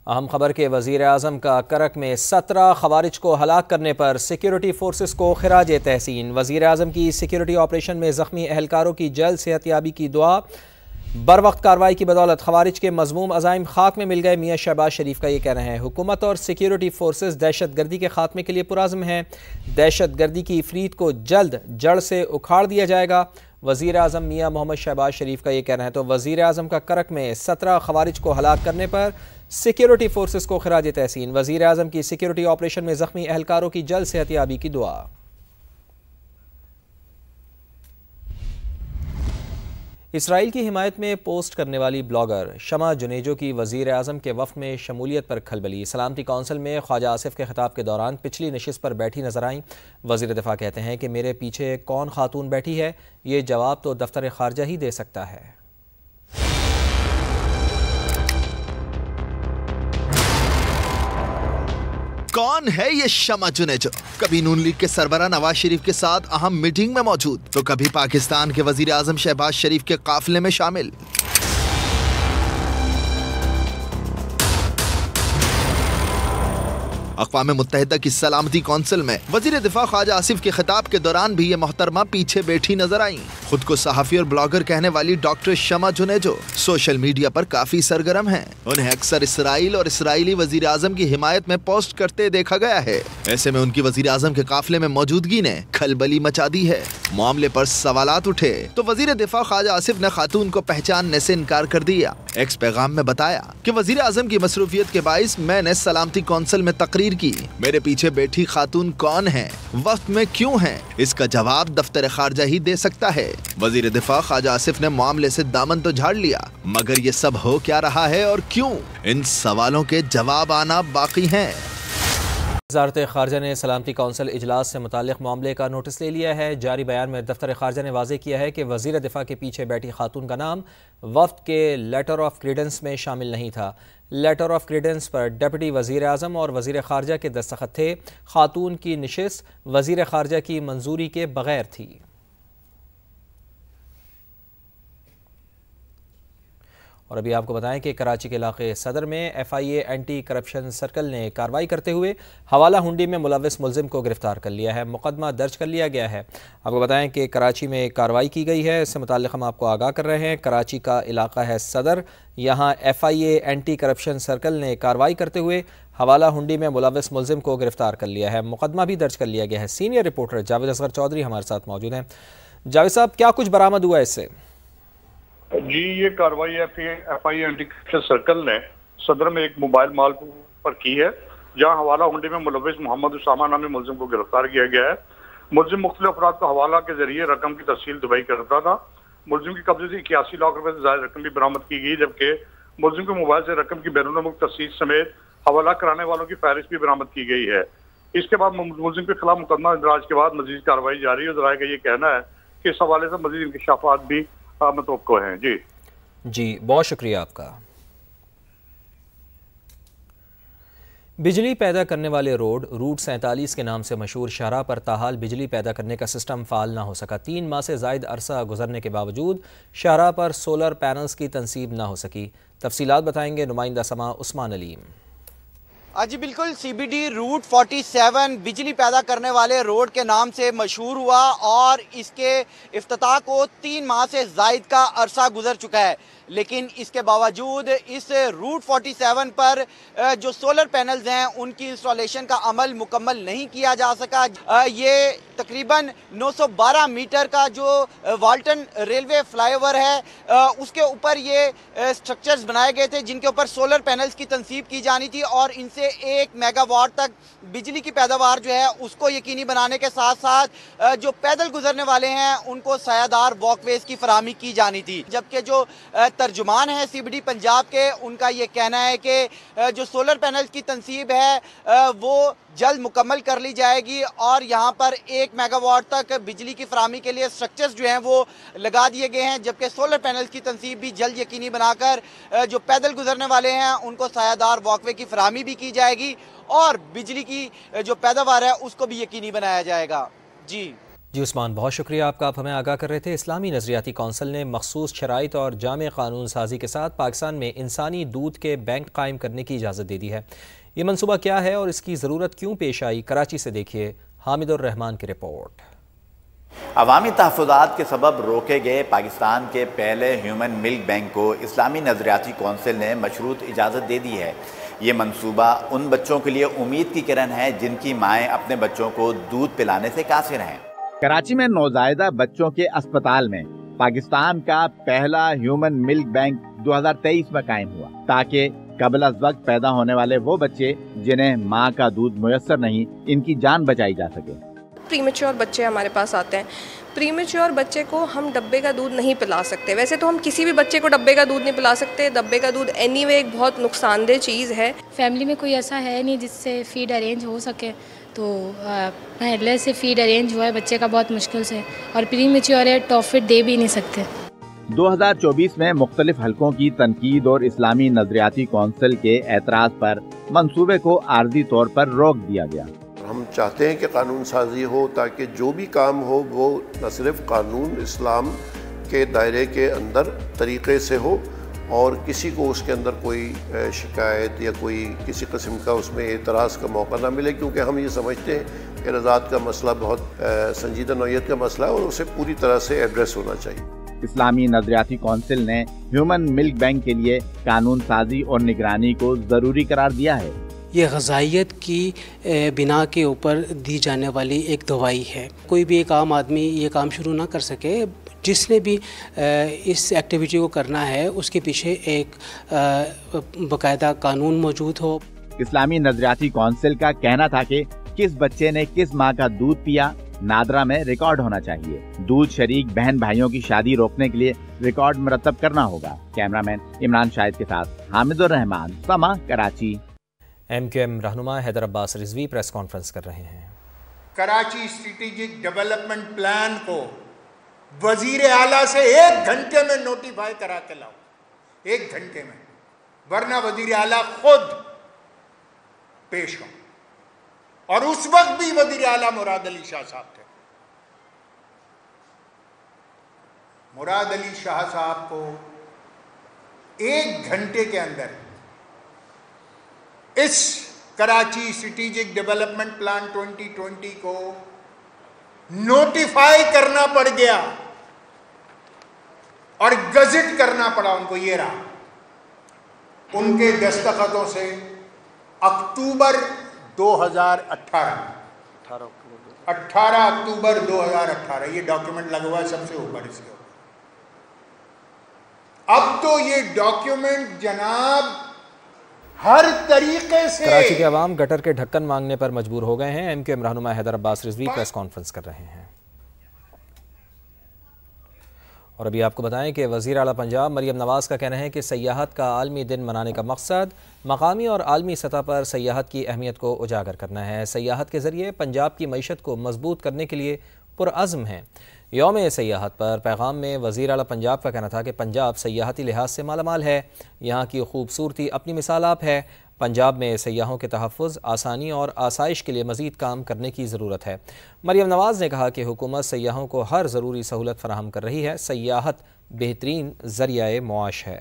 अहम खबर के वज़ीर आज़म का करक में 17 खवारिज को हलाक करने पर सिक्योरिटी फोर्सेस को खिराज तहसीन। वज़ीर आज़म की सिक्योरिटी ऑपरेशन में ज़ख्मी एहलकारों की जल्द सेहतयाबी की दुआ। बर वक्त कार्रवाई की बदौलत खवारिज के मज़मूम अज़ाइम खाक में मिल गए। मियाँ शहबाज शरीफ का ये कहना है। हुकूमत और सिक्योरिटी फोर्सेस दहशत गर्दी के खात्मे के लिए पुरज़्म हैं। दहशत गर्दी की इफरीत को जल्द जड़ से उखाड़ दिया जाएगा। वज़ीर आज़म मियाँ मोहम्मद शहबाज शरीफ का ये कहना है। तो वज़ीर आज़म का करक में 17 खवारिज को हलाक करने पर सिक्योरिटी फोर्सेस को खिराज तहसीन। वज़ीर आज़म की सिक्योरिटी ऑपरेशन में ज़ख्मी एहलकारों की जल्द सेहतयाबी की दुआ। इसराइल की हिमायत में पोस्ट करने वाली ब्लॉगर शमा जुनेजो की वज़ीर आज़म के वफ़द में शमूलियत पर खलबली। सलामती कौंसिल में ख्वाजा आसिफ के खिताब के दौरान पिछली नशिस्त पर बैठी नजर आईं। वज़ीर दिफा कहते हैं कि मेरे पीछे कौन खातून बैठी है, ये जवाब तो दफ्तर खारजा ही दे सकता है। कौन है ये शमा जुनेजो? कभी नून लीग के सरबराह नवाज शरीफ के साथ अहम मीटिंग में मौजूद, तो कभी पाकिस्तान के वजीर आजम शहबाज शरीफ के काफिले में शामिल। अक़वाम मुत्तहिदा की सलामती कौंसिल में वजीर दिफा ख्वाजा आसिफ के खिताब के दौरान भी ये मोहतरमा पीछे बैठी नजर आई। खुद को सहाफ़ी और ब्लॉगर कहने वाली डॉक्टर शमा जुनेजो सोशल मीडिया पर काफी सरगर्म हैं। उन्हें अक्सर इसराइल और इसराइली वजीर आजम की हिमायत में पोस्ट करते देखा गया है। ऐसे में उनकी वजीर आजम के काफिले में मौजूदगी ने खलबली मचा दी है। मामले पर सवालात उठे तो वजीर दिफा ख्वाजा आसिफ ने खातून को पहचानने से इनकार कर दिया। एक्स पैगाम में बताया कि वजीर आजम की मसरूफियत के बाइस मैंने सलामती कौंसिल में तकरीर की। मेरे पीछे बैठी खातून कौन है, वक्त में क्यों है, इसका जवाब दफ्तर खारजा ही दे सकता है। वजीर दिफा ख्वाजा आसिफ ने मामले से दामन तो झाड़ लिया, मगर ये सब हो क्या रहा है और क्यों, इन सवालों के जवाब आना बाकी हैं। वज़ारत ख़ारजा ने सलामती कौंसिल इजलास से मुताल्लिक़ मामले का नोटिस ले लिया है। जारी बयान में दफ्तर ख़ारजा ने वाज़ेह किया है कि वज़ीर दिफा के पीछे बैठी खातून का नाम वफ़द के लेटर ऑफ क्रीडेंस में शामिल नहीं था। लेटर ऑफ क्रीडेंस पर डिप्टी वज़ीर आज़म और वज़ीर ख़ारजा के दस्तखत थे। खातून की नशिस्त वज़ीर ख़ारजा की मंजूरी के बगैर थी। और अभी आपको बताएं कि कराची के इलाके सदर में FIA एंटी करप्शन सर्कल ने कार्रवाई करते हुए हवाला हुंडी में मुलविस मुलजिम को गिरफ्तार कर लिया है। मुकदमा दर्ज कर लिया गया है। आपको बताएं कि कराची में कार्रवाई की गई है। इससे मुताल्लिक़ हम आपको आगाह कर रहे हैं। कराची का इलाका है सदर, यहाँ FIA एंटी करप्शन सर्कल ने कार्रवाई करते हुए हवाला हुंडी में मुलविस मुलजिम को गिरफ्तार कर लिया है। मुकदमा भी दर्ज कर लिया गया है। सीनियर रिपोर्टर जावेद असगर चौधरी हमारे साथ मौजूद हैं। जावेद साहब, क्या कुछ बरामद हुआ इससे? जी, ये कार्रवाई FIA एंटी करप्शन सर्कल ने सदर में एक मोबाइल मॉल पर की है, जहां हवाला हुंडी में मुलविस मोहम्मद उसामा नामी मुलजिम को गिरफ्तार किया गया है। मुलजिम मुख्तलिफ अफराद को हवाला के जरिए रकम की तफसील दुबई करता था। मुलजिम की कब्जे से 81 लाख रुपए से ज्यादा रकम भी बरामद की गई, जबकि मुलजिम के मोबाइल से रकम की बैरून मुल्क तफसील समेत हवाला कराने वालों की फहरिस्त भी बरामद की गई है। इसके बाद मुलजिम के खिलाफ मुकदमा दर्ज के बाद मजीद कार्रवाई जारी है। जराये का ये कहना है कि इस हवाले से मजीद इंकशाफात भी मतवक्को हैं। जी, बहुत शुक्रिया आपका। बिजली पैदा करने वाले रोड रूट 47 के नाम से मशहूर शाहराह पर ताहाल बिजली पैदा करने का सिस्टम फाल ना हो सका। 3 माह से जायद अरसा गुजरने के बावजूद शाहराह पर सोलर पैनल्स की तनसीब ना हो सकी। तफसीलात बताएंगे नुमाइंदा समा उस्मान अलीम। जी बिल्कुल, CBD रूट 47 बिजली पैदा करने वाले रोड के नाम से मशहूर हुआ और इसके इफ्तिताह को 3 माह से जायद का अरसा गुजर चुका है, लेकिन इसके बावजूद इस रूट 47 पर जो सोलर पैनल्स हैं उनकी इंस्टॉलेशन का अमल मुकम्मल नहीं किया जा सका। ये तकरीबन 912 मीटर का जो वाल्टन रेलवे फ्लाईओवर है उसके ऊपर ये स्ट्रक्चर्स बनाए गए थे, जिनके ऊपर सोलर पैनल्स की तनसीब की जानी थी और इनसे 1 मेगावाट तक बिजली की पैदावार जो है उसको यकीनी बनाने के साथ साथ जो पैदल गुजरने वाले हैं उनको सायादार वॉकवेज की फराहमी की जानी थी। जबकि जो तर्जुमान है CBD पंजाब के, उनका ये कहना है कि जो सोलर पैनल की तनसीब है वो जल्द मुकम्मल कर ली जाएगी और यहाँ पर 1 मेगावाट तक बिजली की फराहमी के लिए स्ट्रक्चर्स जो हैं वो लगा दिए गए हैं, जबकि सोलर पैनल की तनसीब भी जल्द यकीनी बनाकर जो पैदल गुजरने वाले हैं उनको सायादार वॉकवे की फराहमी भी की जाएगी और बिजली की जो पैदावार है उसको भी यकीनी बनाया जाएगा। जी जी उस्मान, बहुत शुक्रिया आपका। आप हमें आगाह कर रहे थे। इस्लामी नज़रियाती कौंसिल ने मखसूस शराइत और जामे कानून साजी के साथ पाकिस्तान में इंसानी दूध के बैंक कायम करने की इजाज़त दे दी है। ये मनसूबा क्या है और इसकी ज़रूरत क्यों पेश आई, कराची से देखिए हामिदुर रहमान की रिपोर्ट। अवामी तहफ़्फ़ुज़ात के सबब रोके गए पाकिस्तान के पहले ह्यूमन मिल्क बैंक को इस्लामी नज़रियाती कौंसिल ने मशरूत इजाज़त दे दी है। ये मनसूबा उन बच्चों के लिए उम्मीद की किरण है जिनकी माएँ अपने बच्चों को दूध पिलाने से कासिर हैं। कराची में नौज़ायदा बच्चों के अस्पताल में पाकिस्तान का पहला ह्यूमन मिल्क बैंक 2023 में कायम हुआ, ताकि कबल अज़ वक्त पैदा होने वाले वो बच्चे जिन्हें माँ का दूध मुयस्सर नहीं, इनकी जान बचाई जा सके। प्रीमेच्योर बच्चे हमारे पास आते हैं। प्रीमेच्योर बच्चे को हम डब्बे का दूध नहीं पिला सकते। वैसे तो हम किसी भी बच्चे को डब्बे का दूध नहीं पिला सकते। डब्बे का दूध एनीवे एक बहुत नुकसानदेह चीज़ है। फैमिली में कोई ऐसा है नहीं जिससे फीड अरेंज हो सके, तो पहले से फीड अरेंज हुआ है बच्चे का बहुत मुश्किल से, और प्रीमेच्योर है, टॉफिट दे भी नहीं सकते। 2024 में मुख्तलिफ हलकों की तनकीद और इस्लामी नजरियाती कौंसिल के एतराज़ पर मंसूबे को आर्जी तौर पर रोक दिया गया। हम चाहते हैं कि कानून साजी हो ताकि जो भी काम हो वो न सिर्फ कानून इस्लाम के दायरे के अंदर तरीक़े से हो और किसी को उसके अंदर कोई शिकायत या कोई किसी किस्म का उसमें एतराज़ का मौका ना मिले, क्योंकि हम ये समझते हैं कि रज़ात का मसला बहुत संजीदा नौइयत का मसला है और उसे पूरी तरह से एड्रेस होना चाहिए। इस्लामी नजरियाती कौंसिल ने ह्यूमन मिल्क बैंक के लिए कानून साजी और निगरानी को ज़रूरी करार दिया है। ये ग़ज़ाइयत की बिना के ऊपर दी जाने वाली एक दवाई है। कोई भी एक आम आदमी ये काम शुरू ना कर सके। जिसने भी इस एक्टिविटी को करना है उसके पीछे एक बाकायदा कानून मौजूद हो। इस्लामी नजरियाती कौंसिल का कहना था कि किस बच्चे ने किस माँ का दूध पिया नादरा में रिकॉर्ड होना चाहिए। दूध शरीक बहन भाइयों की शादी रोकने के लिए रिकॉर्ड मुरतब करना होगा। कैमरामैन इमरान शाहिद के साथ हामिदुर रहमान, समा, कराची। MQM रहनुमा हैदर अब्बास रिजवी प्रेस कॉन्फ्रेंस कर रहे हैं। कराची स्ट्रेटेजिक डेवलपमेंट प्लान को वजीर आला से 1 घंटे में नोटिफाई करा के लाओ, 1 घंटे में, वरना वजीर आला खुद पेश हो। और उस वक्त भी वजीर आला मुराद अली शाह साहब थे। मुराद अली शाह साहब को 1 घंटे के अंदर इस कराची स्ट्रेटेजिक डेवलपमेंट प्लान 2020 को नोटिफाई करना पड़ गया और गजट करना पड़ा उनको। ये रहा उनके दस्तखतों से अक्टूबर 2018, 18 अक्टूबर 2018 ये डॉक्यूमेंट लगा हुआ है सबसे ऊपर इसके ऊपर। अब तो ये डॉक्यूमेंट जनाब हर तरीके से कराची के अवाम गटर के ढक्कन मांगने पर मजबूर हो गए हैं। MQM रहनुमा हैदर अब्बास रिजवी प्रेस कॉन्फ्रेंस कर रहे हैं। और अभी आपको बताएं कि वज़ीर आला पंजाब मरियम नवाज़ का कहना है कि सयाहत का आलमी दिन मनाने का मकसद मकामी और आलमी सतह पर सयाहत की अहमियत को उजागर करना है। सयाहत के ज़रिए पंजाब की मईशत को मजबूत करने के लिए पुरअज़्म है। यौम सयाहत पर पैगाम में वज़ीर आला पंजाब का कहना था कि पंजाब सयाहती लिहाज से मालामाल है। यहाँ की खूबसूरती अपनी मिसाल आप है। पंजाब में सयाहों के तहफ़्फ़ुज़, आसानी और आसाइश के लिए मज़ीद काम करने की ज़रूरत है। मरियम नवाज़ ने कहा कि हुकूमत सयाहों को हर ज़रूरी सहूलत फ़राहम कर रही है। सयाहत बेहतरीन ज़रिया मुआश है।